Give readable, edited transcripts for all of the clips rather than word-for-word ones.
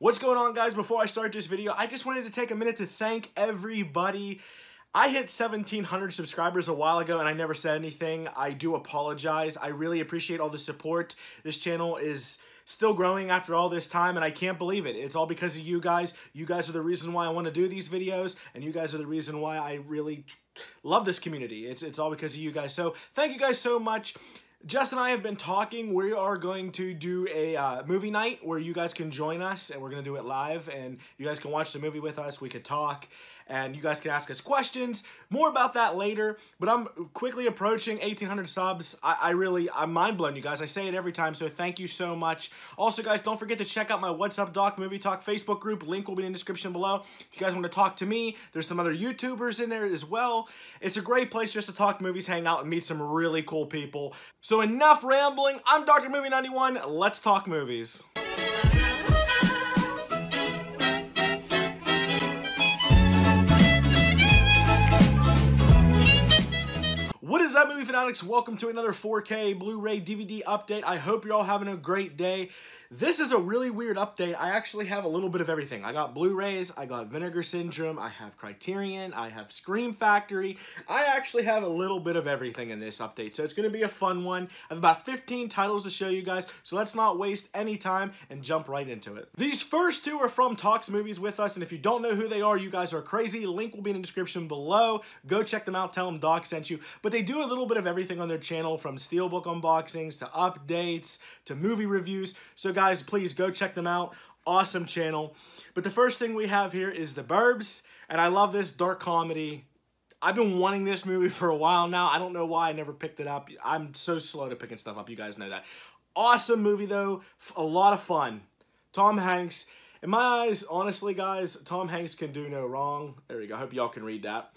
What's going on, guys? Before I start this video, I just wanted to take a minute to thank everybody. I hit 1,700 subscribers a while ago and I never said anything. I do apologize. I really appreciate all the support. This channel is still growing after all this time and I can't believe it. It's all because of you guys. You guys are the reason why I want to do these videos and you guys are the reason why I really love this community. It's all because of you guys. So thank you guys so much. Jess and I have been talking. We are going to do a movie night where you guys can join us and we're going to do it live and you guys can watch the movie with us. We could talk and you guys can ask us questions. More about that later, but I'm quickly approaching 1,800 subs. I'm mind blown, you guys. I say it every time, so thank you so much. Also, guys, don't forget to check out my What's Up Doc Movie Talk Facebook group. Link will be in the description below. If you guys want to talk to me, there's some other YouTubers in there as well. It's a great place just to talk movies, hang out, and meet some really cool people. So enough rambling. I'm Dr. Movie 91. Let's talk movies. What is up, movie fanatics? Welcome to another 4K Blu-ray DVD update. I hope you're all having a great day. This is a really weird update. I actually have a little bit of everything. I got Blu-rays, I got Vinegar Syndrome, I have Criterion, I have Scream Factory. I actually have a little bit of everything in this update, so it's going to be a fun one. I have about 15 titles to show you guys, so let's not waste any time and jump right into it. These first two are from Talks Movies With Us, and if you don't know who they are, you guys are crazy. Link will be in the description below. Go check them out, tell them Doc sent you. But they do a little bit of everything on their channel, from Steelbook unboxings to updates to movie reviews. So guys, please go check them out. Awesome channel. But the first thing we have here is The Burbs, and I love this dark comedy. I've been wanting this movie for a while now. I don't know why I never picked it up. I'm so slow to picking stuff up. You guys know that. Awesome movie though. A lot of fun. Tom Hanks. In my eyes, honestly guys, Tom Hanks can do no wrong. There we go. I hope y'all can read that.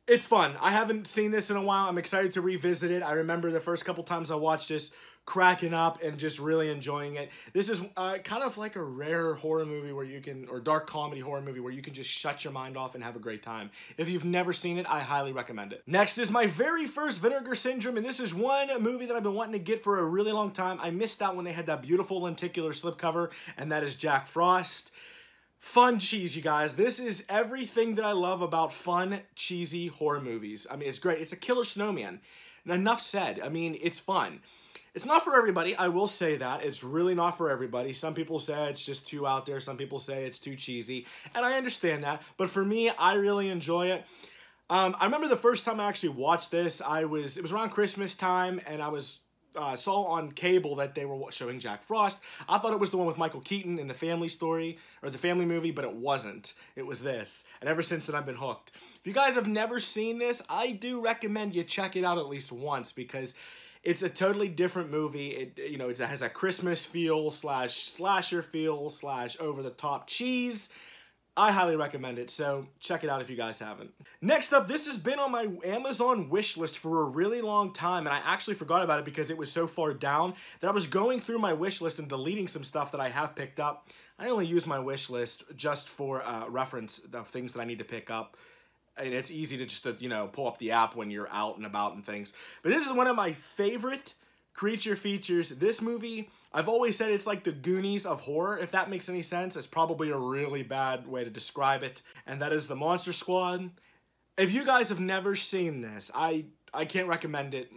It's fun. I haven't seen this in a while. I'm excited to revisit it. I remember the first couple times I watched this, cracking up and just really enjoying it. This is kind of like a rare horror movie where you can, or dark comedy horror movie where you can just shut your mind off and have a great time. If you've never seen it, I highly recommend it. Next is my very first Vinegar Syndrome, and this is one movie that I've been wanting to get for a really long time. I missed out when they had that beautiful lenticular slipcover, and that is Jack Frost. Fun cheese, you guys. This is everything that I love about fun, cheesy horror movies. I mean, it's great. It's a killer snowman. And enough said. I mean, it's fun. It's not for everybody, I will say that. It's really not for everybody. Some people say it's just too out there. Some people say it's too cheesy. And I understand that. But for me, I really enjoy it. I remember the first time I actually watched this, it was around Christmas time, and I saw on cable that they were showing Jack Frost. I thought it was the one with Michael Keaton in The Family Story, or The Family Movie, but it wasn't. It was this. And ever since then, I've been hooked. If you guys have never seen this, I do recommend you check it out at least once, because it's a totally different movie. It has a Christmas feel, slash slasher feel, slash over-the-top cheese. I highly recommend it, so check it out if you guys haven't. Next up, this has been on my Amazon wish list for a really long time, and I actually forgot about it because it was so far down that I was going through my wish list and deleting some stuff that I have picked up. I only use my wish list just for reference of things that I need to pick up. And it's easy to just, pull up the app when you're out and about and things. But this is one of my favorite creature features. This movie, I've always said it's like the Goonies of horror, if that makes any sense. It's probably a really bad way to describe it. And that is the Monster Squad. If you guys have never seen this, I can't recommend it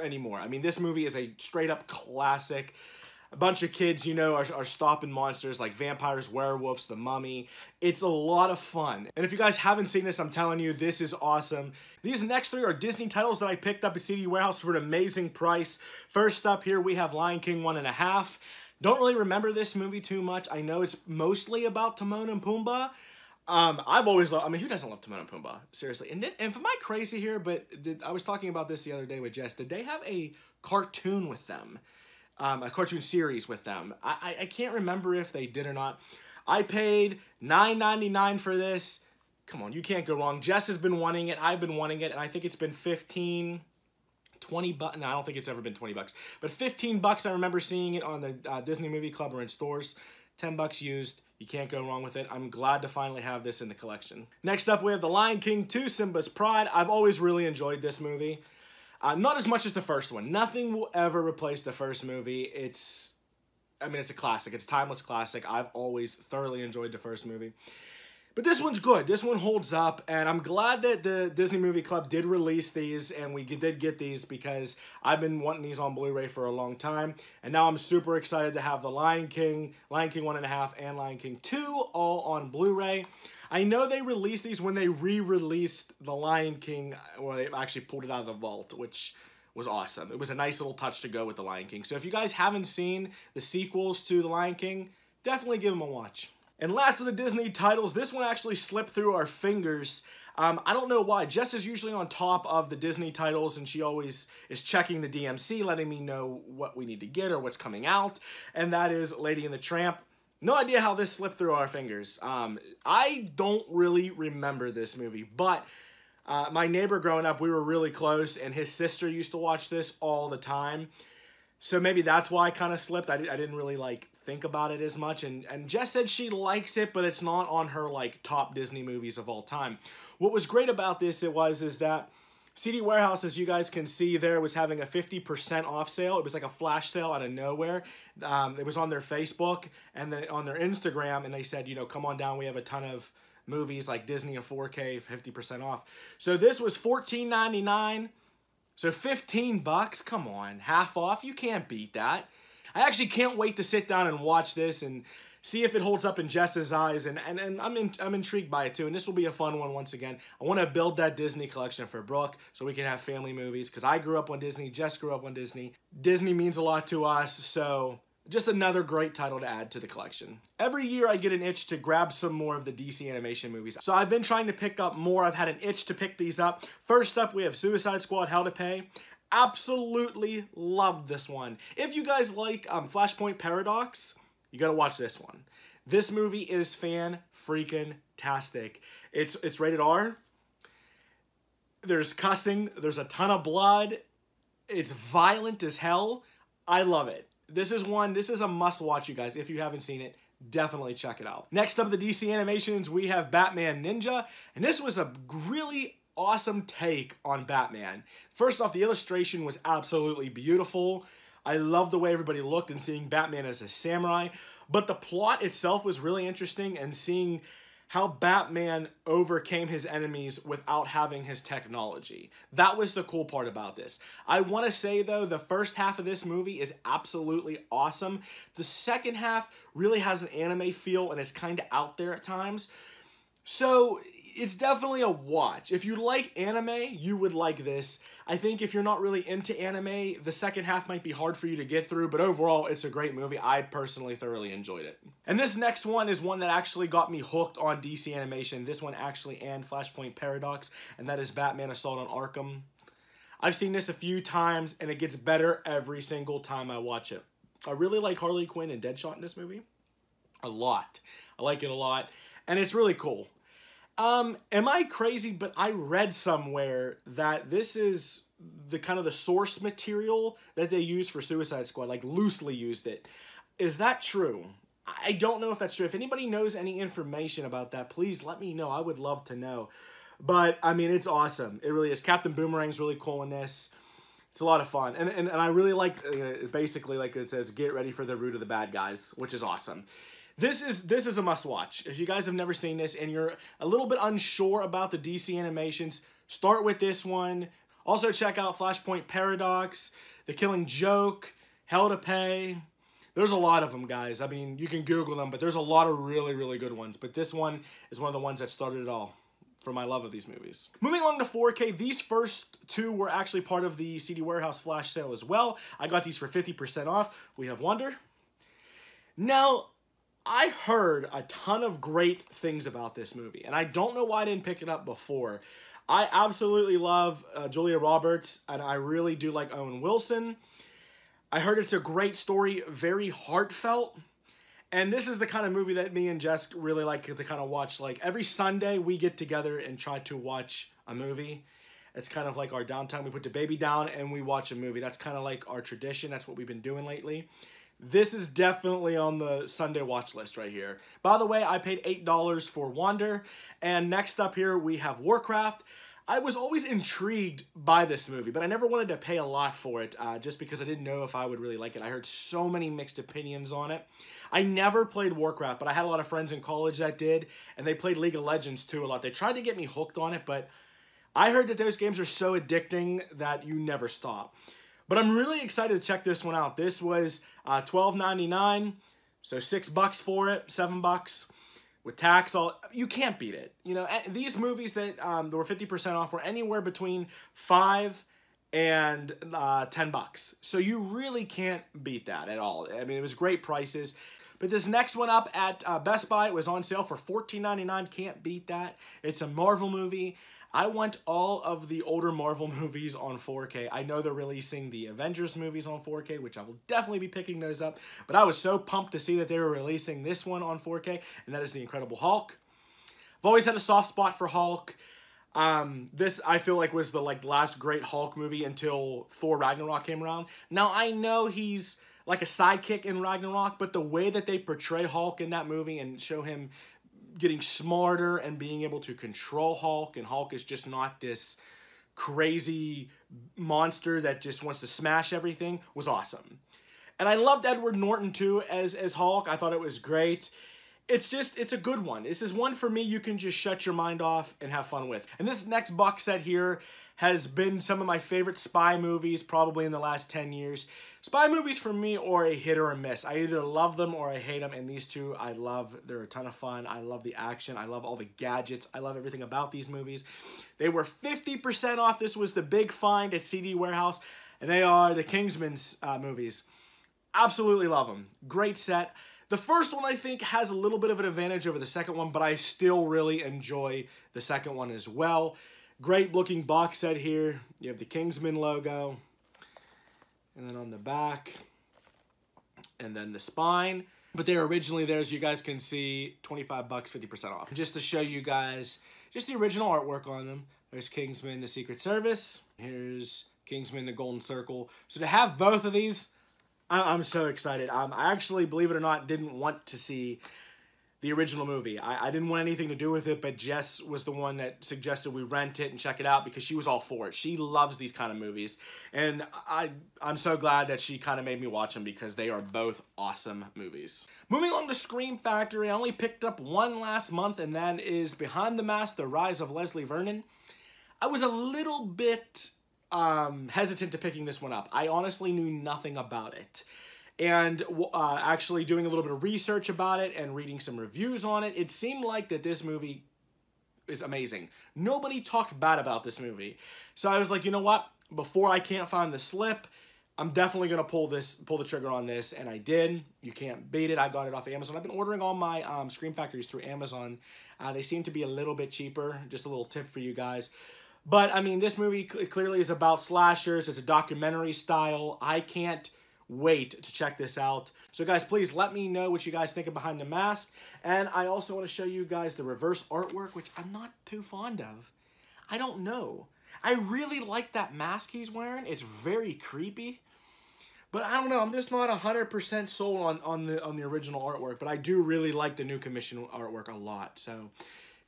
anymore. I mean, this movie is a straight up classic. A bunch of kids, are stopping monsters like vampires, werewolves, the mummy. It's a lot of fun. And if you guys haven't seen this, I'm telling you, this is awesome. These next three are Disney titles that I picked up at CD Warehouse for an amazing price. First up here, we have Lion King 1.5. Don't really remember this movie too much. I know it's mostly about Timon and Pumbaa. I've always loved, who doesn't love Timon and Pumbaa? Seriously. And am I crazy here? But I was talking about this the other day with Jess. Did they have a cartoon with them? A cartoon series with them. I can't remember if they did or not. I paid $9.99 for this. Come on, you can't go wrong. Jess has been wanting it. I've been wanting it. And I think it's been 15, 20 bucks. No, I don't think it's ever been 20 bucks. But 15 bucks, I remember seeing it on the Disney Movie Club or in stores. 10 bucks used. You can't go wrong with it. I'm glad to finally have this in the collection. Next up, we have The Lion King 2, Simba's Pride. I've always really enjoyed this movie. Not as much as the first one. Nothing will ever replace the first movie. It's I mean, it's a classic. It's a timeless classic. I've always thoroughly enjoyed the first movie. But this one's good. This one holds up, and I'm glad that the Disney Movie Club did release these, and we did get these because I've been wanting these on Blu-ray for a long time, and now I'm super excited to have the Lion King 1.5, and Lion King 2 all on Blu-ray. I know they released these when they re-released the Lion King, or they actually pulled it out of the vault, which was awesome. It was a nice little touch to go with the Lion King. So if you guys haven't seen the sequels to the Lion King, definitely give them a watch. And last of the Disney titles, this one actually slipped through our fingers. I don't know why. Jess is usually on top of the Disney titles, and she always is checking the DMC, letting me know what we need to get or what's coming out, and that is Lady and the Tramp. No idea how this slipped through our fingers. I don't really remember this movie, but my neighbor growing up, we were really close, and his sister used to watch this all the time. So maybe that's why I kind of slipped. I didn't really, like, think about it as much. And Jess said she likes it, but it's not on her, like, top Disney movies of all time. What was great about this is that CD Warehouse, as you guys can see there, was having a 50% off sale. It was like a flash sale out of nowhere. It was on their Facebook and then on their Instagram, and they said, you know, come on down. We have a ton of movies like Disney in 4K, 50% off. So this was $14.99. So 15 bucks, come on, half off. You can't beat that. I actually can't wait to sit down and watch this and see if it holds up in Jess's eyes, and I'm intrigued by it too. And this will be a fun one once again. I want to build that Disney collection for Brooke so we can have family movies, because I grew up on Disney, Jess grew up on Disney. Disney means a lot to us, so just another great title to add to the collection. Every year I get an itch to grab some more of the DC animation movies. So I've been trying to pick up more. I've had an itch to pick these up. First up, we have Suicide Squad, Hell to Pay. Absolutely loved this one. If you guys like Flashpoint Paradox, you gotta watch this one. This movie is fan-freaking-tastic. It's rated R. There's cussing. There's a ton of blood. It's violent as hell. I love it. This is a must-watch, you guys. If you haven't seen it, definitely check it out. Next up, the DC Animations, we have Batman Ninja, and this was a really awesome take on Batman. First off, the illustration was absolutely beautiful. I love the way everybody looked and seeing Batman as a samurai, but the plot itself was really interesting, and seeing how Batman overcame his enemies without having his technology. That was the cool part about this. I want to say, though, the first half of this movie is absolutely awesome. The second half really has an anime feel, and it's kind of out there at times. So it's definitely a watch. If you like anime, you would like this. I think if you're not really into anime, the second half might be hard for you to get through, but overall, it's a great movie. I personally thoroughly enjoyed it. And this next one is one that actually got me hooked on DC animation. This one actually and Flashpoint Paradox, and that is Batman Assault on Arkham. I've seen this a few times, and it gets better every single time I watch it. I really like Harley Quinn and Deadshot in this movie. A lot. I like it a lot, and it's really cool. Am I crazy? But I read somewhere that this is the kind of the source material that they use for Suicide Squad, like loosely used it. Is that true? I don't know if that's true. If anybody knows any information about that, please let me know. I would love to know. But, I mean, it's awesome. It really is. Captain Boomerang's really cool in this. It's a lot of fun. And I really like, basically, like it says, get ready for the root of the bad guys, which is awesome. This is a must-watch. If you guys have never seen this and you're a little bit unsure about the DC animations, start with this one. Also check out Flashpoint Paradox, The Killing Joke, Hell to Pay. There's a lot of them, guys. I mean, you can Google them, but there's a lot of really, really good ones. But this one is one of the ones that started it all for my love of these movies. Moving along to 4K, these first two were actually part of the CD Warehouse flash sale as well. I got these for 50% off. We have Wonder. Now, I heard a ton of great things about this movie, and I don't know why I didn't pick it up before. I absolutely love Julia Roberts, and I really do like Owen Wilson. I heard it's a great story, very heartfelt, and this is the kind of movie that me and Jess really like to kind of watch. Like, every Sunday, we get together and try to watch a movie. It's kind of like our downtime. We put the baby down, and we watch a movie. That's kind of like our tradition. That's what we've been doing lately. This is definitely on the Sunday watch list right here. By the way, I paid $8 for Wonder. And next up here, we have Warcraft. I was always intrigued by this movie, but I never wanted to pay a lot for it, just because I didn't know if I would really like it. I heard so many mixed opinions on it. I never played Warcraft, but I had a lot of friends in college that did, and they played League of Legends too a lot. They tried to get me hooked on it, but I heard that those games are so addicting that you never stop. But I'm really excited to check this one out. This was $12.99, so $6 for it, $7. With tax, you can't beat it. You know, these movies that were 50% off were anywhere between $5 and $10. So you really can't beat that at all. I mean, it was great prices. But this next one up at Best Buy, it was on sale for $14.99. Can't beat that. It's a Marvel movie. I want all of the older Marvel movies on 4K. I know they're releasing the Avengers movies on 4K, which I will definitely be picking those up. But I was so pumped to see that they were releasing this one on 4K, and that is The Incredible Hulk. I've always had a soft spot for Hulk. This, I feel like, was the last great Hulk movie until Thor Ragnarok came around. Now, I know he's like a sidekick in Ragnarok, but the way that they portray Hulk in that movie and show him getting smarter and being able to control Hulk, and Hulk is just not this crazy monster that just wants to smash everything, was awesome. And I loved Edward Norton too as Hulk. I thought it was great. It's a good one. This is one for me you can just shut your mind off and have fun with. And this next box set here has been some of my favorite spy movies probably in the last 10 years. Spy movies for me are a hit or a miss. I either love them or I hate them, and these two I love. They're a ton of fun. I love the action. I love all the gadgets. I love everything about these movies. They were 50% off. This was the big find at CD Warehouse, and they are the Kingsman's movies. Absolutely love them. Great set. The first one, I think, has a little bit of an advantage over the second one, but I still really enjoy the second one as well. Great looking box set here. You have the Kingsman logo. And then on the back, and then the spine. But they were originally there, as you guys can see, $25, 50% off. Just to show you guys just the original artwork on them. There's Kingsman, the Secret Service. Here's Kingsman, the Golden Circle. So to have both of these, I'm so excited. I actually, believe it or not, didn't want to see the original movie. I didn't want anything to do with it, but Jess was the one that suggested we rent it and check it out because she was all for it. She loves these kind of movies, and I'm so glad that she kind of made me watch them because they are both awesome movies. Moving on to Scream Factory, I only picked up one last month, and that is Behind the Mask, The Rise of Leslie Vernon. I was a little bit hesitant to picking this one up. I honestly knew nothing about it. And actually doing a little bit of research about it and reading some reviews on it, it seemed like that this movie is amazing. Nobody talked bad about this movie. So I was like, you know what? Before I can't find the slip, I'm definitely going to pull the trigger on this. And I did. You can't beat it. I got it off Amazon. I've been ordering all my Scream Factories through Amazon. They seem to be a little bit cheaper. Just a little tip for you guys. But, I mean, this movie clearly is about slashers. It's a documentary style. I can't wait to check this out. So guys, please let me know what you guys think of Behind the Mask. And I also want to show you guys the reverse artwork, which I'm not too fond of. I don't know. I really like that mask he's wearing. It's very creepy. But I don't know. I'm just not 100% sold on the original artwork. But I do really like the new commission artwork a lot. So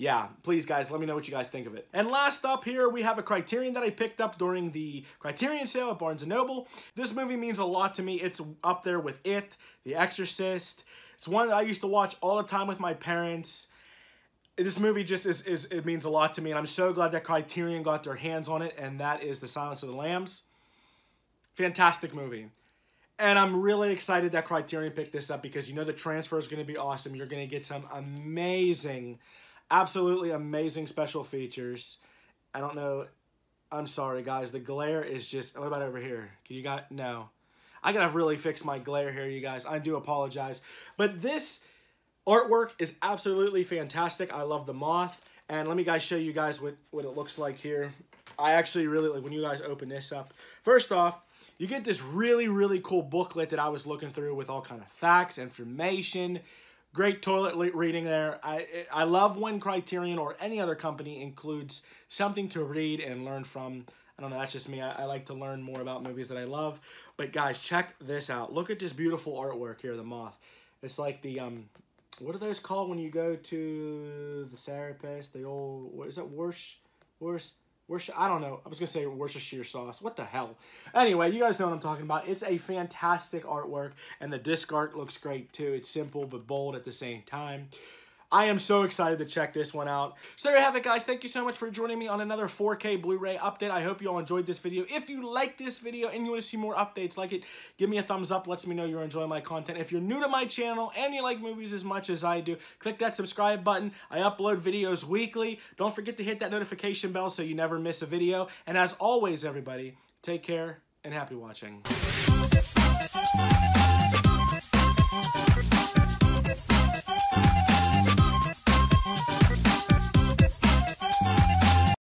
yeah, please guys, let me know what you guys think of it. And last up here, we have a Criterion that I picked up during the Criterion sale at Barnes & Noble. This movie means a lot to me. It's up there with It, The Exorcist. It's one that I used to watch all the time with my parents. This movie just it means a lot to me, and I'm so glad that Criterion got their hands on it, and that is The Silence of the Lambs. Fantastic movie. And I'm really excited that Criterion picked this up because you know the transfer is going to be awesome. You're going to get some amazing, absolutely amazing special features. I don't know. I'm sorry, guys. The glare is just... What about over here? Can you guys... No. I gotta really fix my glare here, you guys. I do apologize. But this artwork is absolutely fantastic. I love the moth. And let me guys show you guys what it looks like here. I actually really like when you guys open this up. First off, you get this really, really cool booklet that I was looking through with all kind of facts, information. Great toilet reading there. I love when Criterion or any other company includes something to read and learn from. I don't know, that's just me. I like to learn more about movies that I love. But guys, check this out. Look at this beautiful artwork here, the moth. It's like the, what are those called when you go to the therapist? The old, what is that, I don't know. I was going to say Worcestershire sauce. What the hell? Anyway, you guys know what I'm talking about. It's a fantastic artwork, and the disc art looks great too. It's simple but bold at the same time. I am so excited to check this one out. So there you have it, guys. Thank you so much for joining me on another 4K Blu-ray update. I hope you all enjoyed this video. If you like this video and you want to see more updates like it, give me a thumbs up. Lets me know you're enjoying my content. If you're new to my channel and you like movies as much as I do, click that subscribe button. I upload videos weekly. Don't forget to hit that notification bell so you never miss a video. And as always, everybody, take care and happy watching.